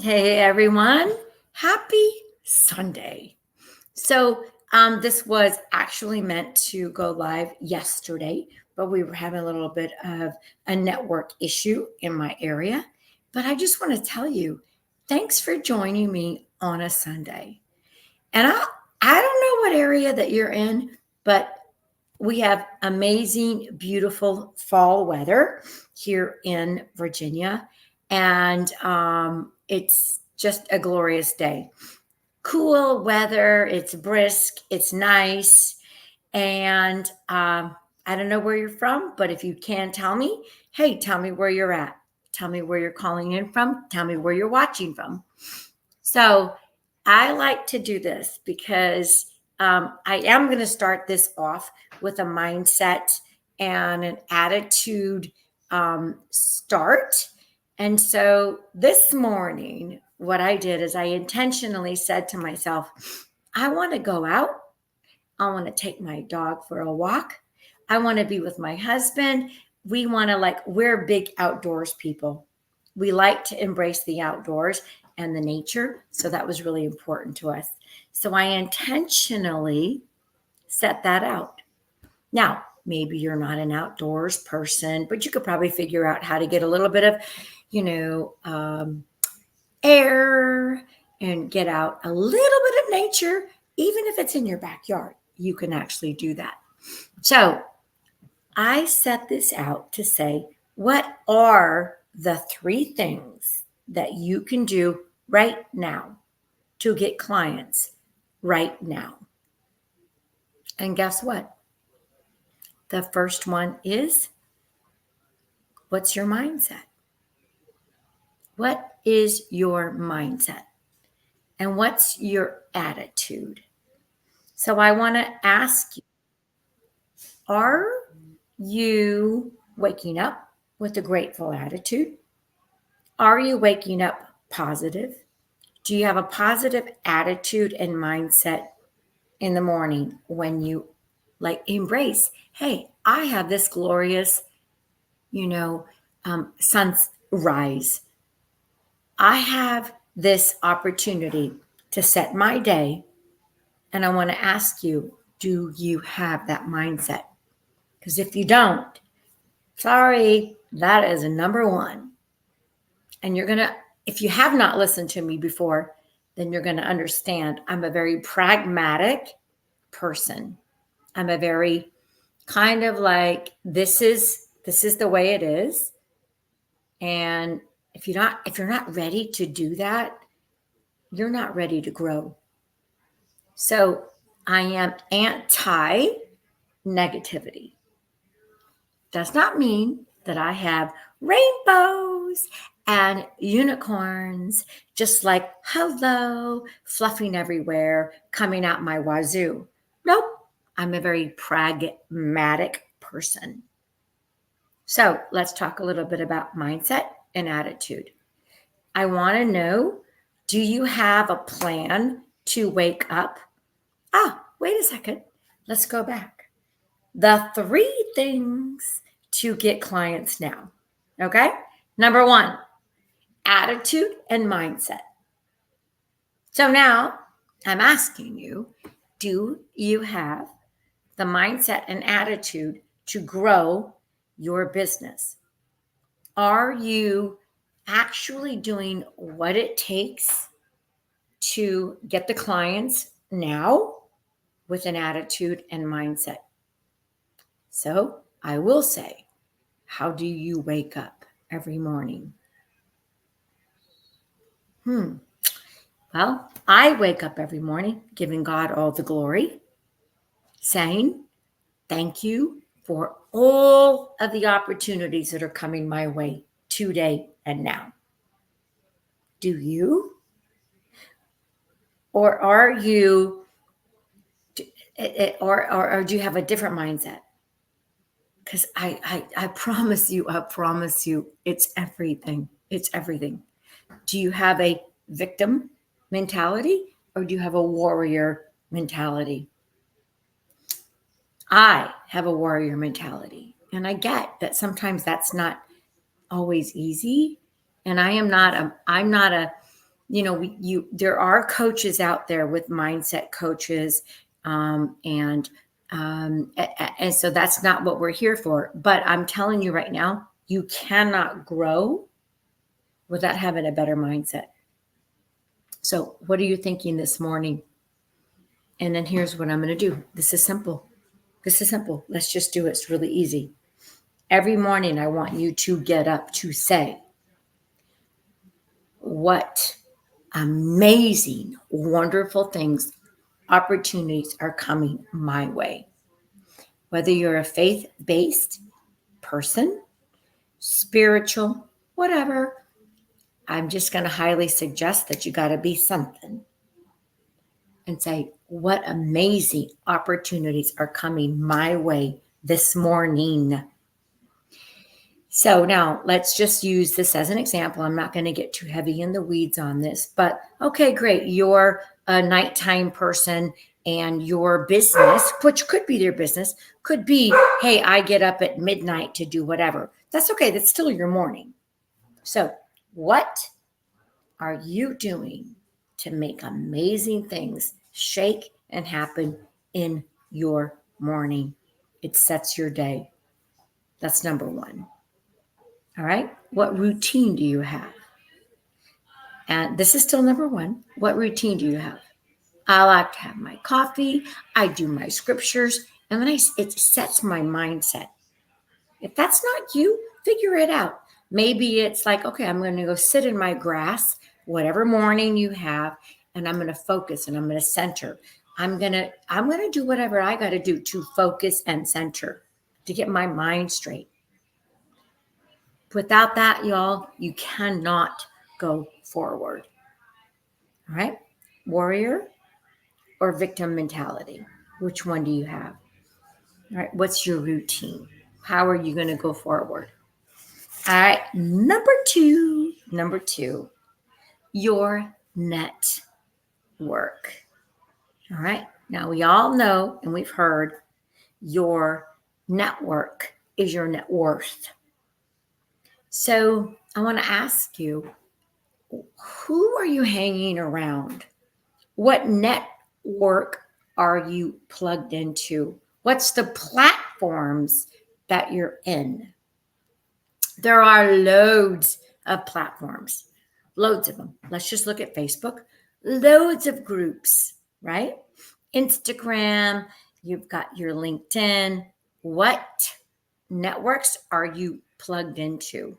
Hey everyone, happy Sunday. So, this was actually meant to go live yesterday, but we were having a little bit of a network issue in my area. But I just want to tell you, thanks for joining me on a Sunday. And I don't know what area that you're in, but we have amazing, beautiful fall weather here in Virginia, and it's just a glorious day. Cool weather, it's brisk, it's nice, and I don't know where you're from, but if you can tell me, hey, tell me where you're at. Tell me where you're calling in from. Tell me where you're watching from. So I like to do this because I am going to start this off with a mindset and an attitude start. And so this morning, what I did is I intentionally said to myself, I want to go out. I want to take my dog for a walk. I want to be with my husband. We want to, we're big outdoors people. We like to embrace the outdoors and the nature. So that was really important to us. So I intentionally set that out. Now, maybe you're not an outdoors person, but you could probably figure out how to get a little bit of, you know, air and get out a little bit of nature, even if it's in your backyard. You can actually do that. So I set this out to say, what are the three things that you can do right now to get clients right now? And guess what? The first one is, what's your mindset? What is your mindset? And what's your attitude? So I want to ask you, are you waking up with a grateful attitude? Are you waking up positive? Do you have a positive attitude and mindset in the morning when you embrace, hey, I have this glorious, sunrise. I have this opportunity to set my day. And I want to ask you, do you have that mindset? Because if you don't, sorry, that is a number one. And if you have not listened to me before, then you're going to understand I'm a very pragmatic person. I'm a very kind of like, this is the way it is. And if you're not ready to do that, you're not ready to grow. So I am anti negativity. Does not mean that I have rainbows and unicorns, just like hello, fluffing everywhere, coming out my wazoo. Nope, I'm a very pragmatic person. So let's talk a little bit about mindset and attitude. I want to know, do you have a plan to wake up? Wait a second. Let's go back. The three things to get clients now. Okay? Number one, attitude and mindset. So now I'm asking you, do you have the mindset and attitude to grow your business? Are you actually doing what it takes to get the clients now with an attitude and mindset? So I will say, how do you wake up every morning? Well, I wake up every morning giving God all the glory, saying thank you for all of the opportunities that are coming my way today and now. Do you? Or are you, or do you have a different mindset? Because I promise you, it's everything. It's everything. Do you have a victim mentality or do you have a warrior mentality? I have a warrior mentality. And I get that sometimes that's not always easy. And I'm not a there are coaches out there with mindset coaches, and so that's not what we're here for. But I'm telling you right now, you cannot grow without having a better mindset. So what are you thinking this morning? And then here's what I'm going to do. This is simple. Let's just do it. It's really easy. Every morning, I want you to get up to say, what amazing, wonderful things, opportunities are coming my way. Whether you're a faith-based person, spiritual, whatever, I'm just going to highly suggest that you got to be something and say, what amazing opportunities are coming my way this morning. So now let's just use this as an example. I'm not going to get too heavy in the weeds on this, but okay, great. You're a nighttime person, and your business, which could be their business, could be, hey, I get up at midnight to do whatever. That's okay. That's still your morning. So what are you doing to make amazing things shake and happen in your morning? It sets your day. That's number one. All right. What routine do you have? And this is still number one. What routine do you have? I like to have my coffee. I do my scriptures, and then it sets my mindset. If that's not you, figure it out. Maybe it's like, okay, I'm going to go sit in my grass, whatever morning you have, and I'm going to focus and I'm going to center. I'm going to do whatever I got to do to focus and center, to get my mind straight. Without that, y'all, you cannot go forward. All right? Warrior or victim mentality? Which one do you have? All right, what's your routine? How are you going to go forward? All right, number two, your network. All right, now we all know and we've heard your network is your net worth. So I want to ask you, who are you hanging around? What network are you plugged into? What's the platforms that you're in? There are loads of platforms, loads of them. Let's just look at Facebook. Loads of groups, right? Instagram, you've got your LinkedIn. What networks are you plugged into?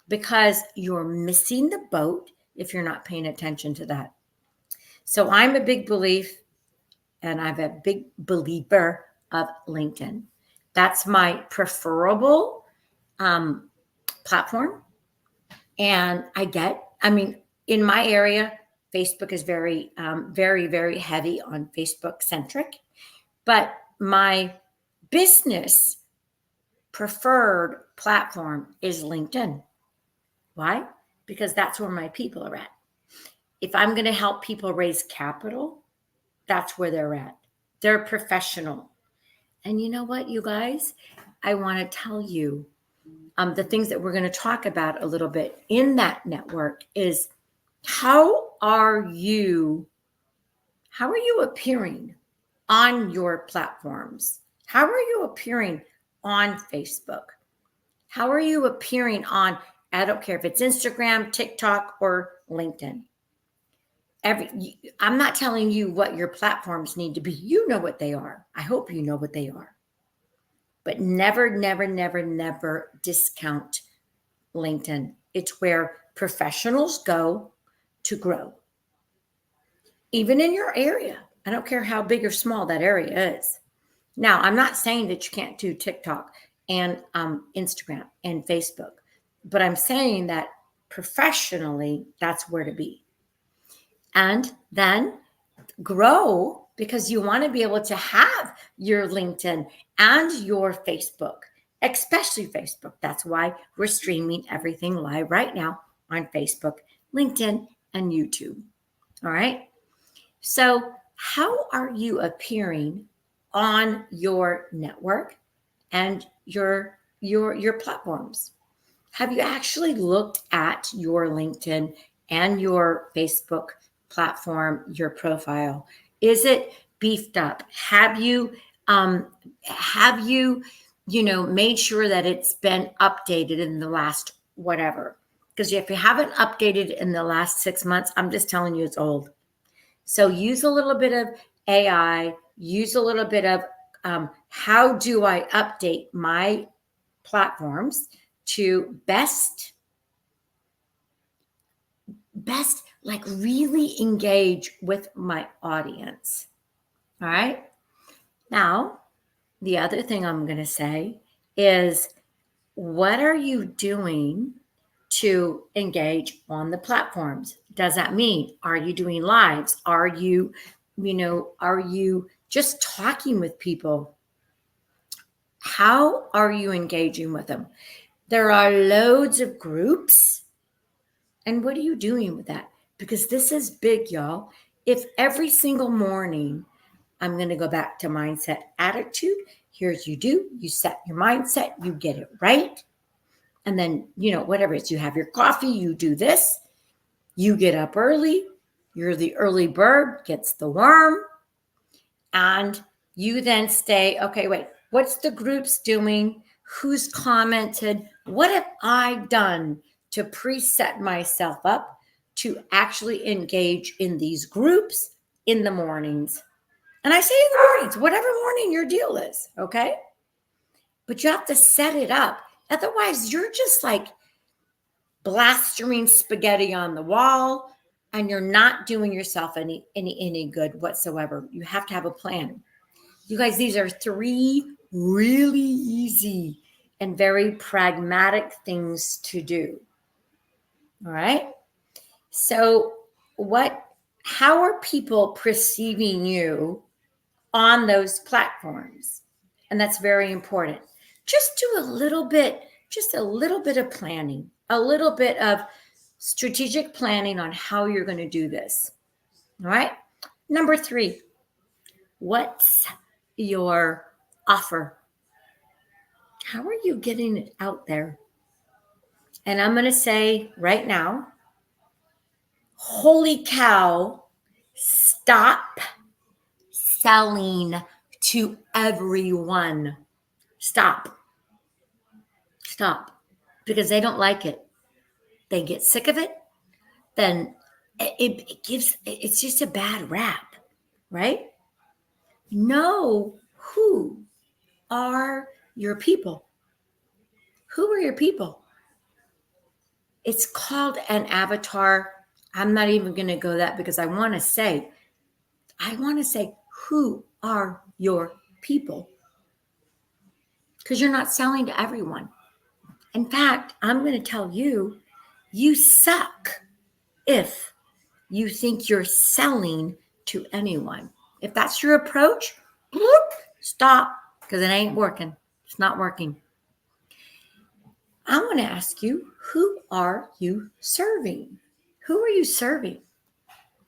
Because you're missing the boat if you're not paying attention to that. So I'm a big believer of LinkedIn. That's my preferable platform. And in my area, Facebook is very, very heavy on Facebook centric. But my business preferred platform is LinkedIn. Why? Because that's where my people are at. If I'm going to help people raise capital, that's where they're at. They're professional. And you know what, you guys? I want to tell you the things that we're going to talk about a little bit in that network is how are you appearing on your platforms? How are you appearing on Facebook? How are you appearing on, I don't care if it's Instagram, TikTok, or LinkedIn. I'm not telling you what your platforms need to be. You know what they are. I hope you know what they are. But never, never, never, never discount LinkedIn. It's where professionals go to grow. Even in your area. I don't care how big or small that area is. Now, I'm not saying that you can't do TikTok and Instagram and Facebook, but I'm saying that professionally, that's where to be. And then grow, because you want to be able to have your LinkedIn and your Facebook, especially Facebook. That's why we're streaming everything live right now on Facebook, LinkedIn, and YouTube. All right. So how are you appearing on your network and your platforms? Have you actually looked at your LinkedIn and your Facebook platform, your profile? Is it beefed up? Have you made sure that it's been updated in the last whatever? Because if you haven't updated in the last 6 months, I'm just telling you it's old. So use a little bit of AI, use a little bit of how do I update my platforms to best like really engage with my audience. All right. Now, the other thing I'm going to say is, what are you doing to engage on the platforms? Does that mean, are you doing lives? Are you just talking with people? How are you engaging with them? There are loads of groups. And what are you doing with that? Because this is big, y'all. If every single morning, I'm going to go back to mindset attitude. Here's you set your mindset, you get it right. And then, whatever it is, you have your coffee, you do this, you get up early, you're the early bird, gets the worm. And you then stay, okay, wait, what's the groups doing? Who's commented? What have I done to preset myself up to actually engage in these groups in the mornings? And I say in the mornings, whatever morning your deal is, okay? But you have to set it up. Otherwise, you're just like blastering spaghetti on the wall, and you're not doing yourself any good whatsoever. You have to have a plan. You guys, these are 3 really easy and very pragmatic things to do. All right. So how are people perceiving you on those platforms? And that's very important. Just do a little bit of planning, a little bit of strategic planning on how you're going to do this. All right. Number 3, what's your offer? How are you getting it out there? And I'm going to say right now, holy cow, stop selling to everyone. Stop. Because they don't like it. They get sick of it. Then it's just a bad rap, right? Know who are your people. Who are your people? It's called an avatar. I'm not even going to go that, because I want to say, who are your people? Because you're not selling to everyone. In fact, I'm going to tell you, you suck if you think you're selling to anyone. If that's your approach, stop, because it ain't working. It's not working. I want to ask you, who are you serving? Who are you serving?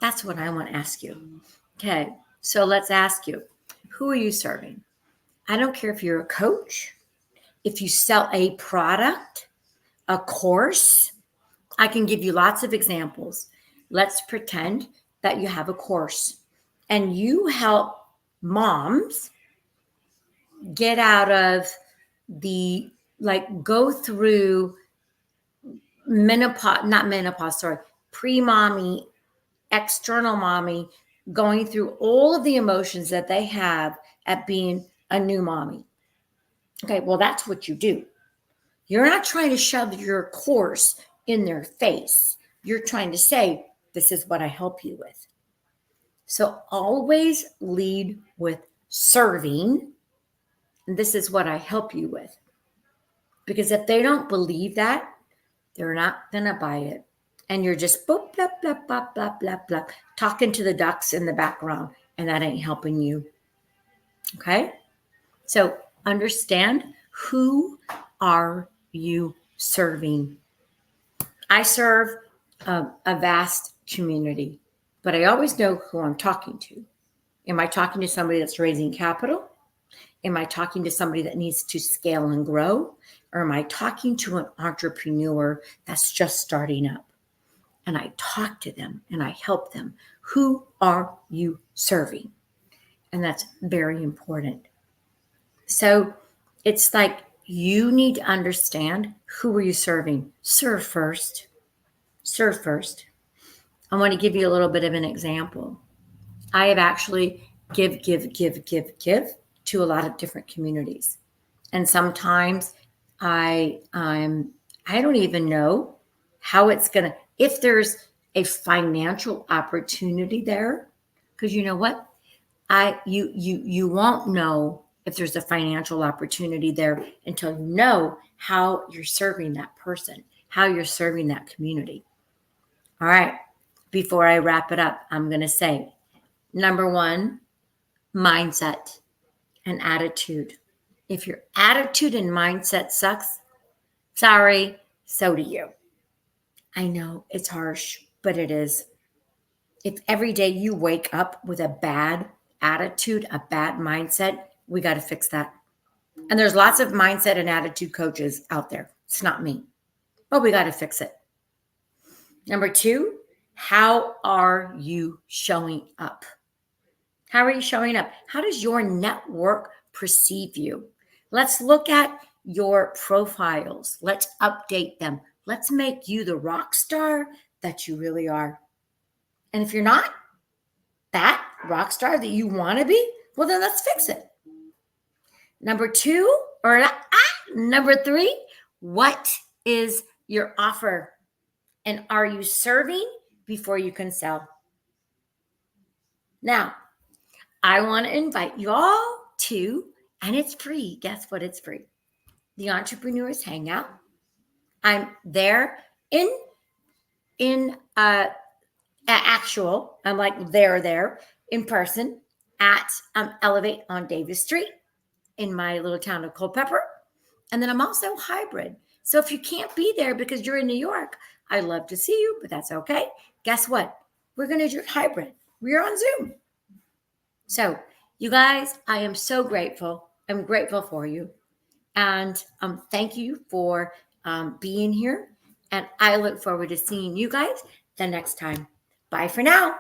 That's what I want to ask you. Okay, so let's ask you, who are you serving? I don't care if you're a coach, if you sell a product, a course. I can give you lots of examples. Let's pretend that you have a course and you help moms get out of go through pre-mommy, external mommy, going through all of the emotions that they have at being a new mommy. Okay, well, that's what you do. You're not trying to shove your course in their face. You're trying to say, this is what I help you with. So always lead with serving. And this is what I help you with. Because if they don't believe that, they're not going to buy it. And you're just blah, blah, blah, blah, blah, blah, blah, talking to the ducks in the background. And that ain't helping you. Okay? So understand, who are you serving? I serve a vast community, but I always know who I'm talking to. Am I talking to somebody that's raising capital? Am I talking to somebody that needs to scale and grow? Or am I talking to an entrepreneur that's just starting up? and I talk to them and I help them. Who are you serving? And that's very important. So it's like you need to understand, who are you serving? Serve first. Serve first. I want to give you a little bit of an example. I have actually give to a lot of different communities. And sometimes I don't even know how it's gonna, if there's a financial opportunity there, because you know what? You won't know if there's a financial opportunity there until you know how you're serving that person, how you're serving that community. All right. Before I wrap it up, I'm going to say number one, mindset and attitude. If your attitude and mindset sucks, sorry, so do you. I know it's harsh, but it is. If every day you wake up with a bad attitude, a bad mindset, we got to fix that. And there's lots of mindset and attitude coaches out there. It's not me, but we got to fix it. Number two, how are you showing up? How are you showing up? How does your network perceive you? Let's look at your profiles. Let's update them. Let's make you the rock star that you really are. And if you're not that rock star that you want to be, well, then let's fix it. Number three, what is your offer? And are you serving before you can sell? Now, I want to invite you all to, and it's free. Guess what? It's free. The Entrepreneurs Hangout. I'm there in actual. I'm like there in person at Elevate on Davis Street in my little town of Culpeper. And then I'm also hybrid. So if you can't be there because you're in New York, I'd love to see you, but that's okay. Guess what? We're going to do hybrid. We're on Zoom. So you guys, I am so grateful. I'm grateful for you. And thank you for being here. And I look forward to seeing you guys the next time. Bye for now.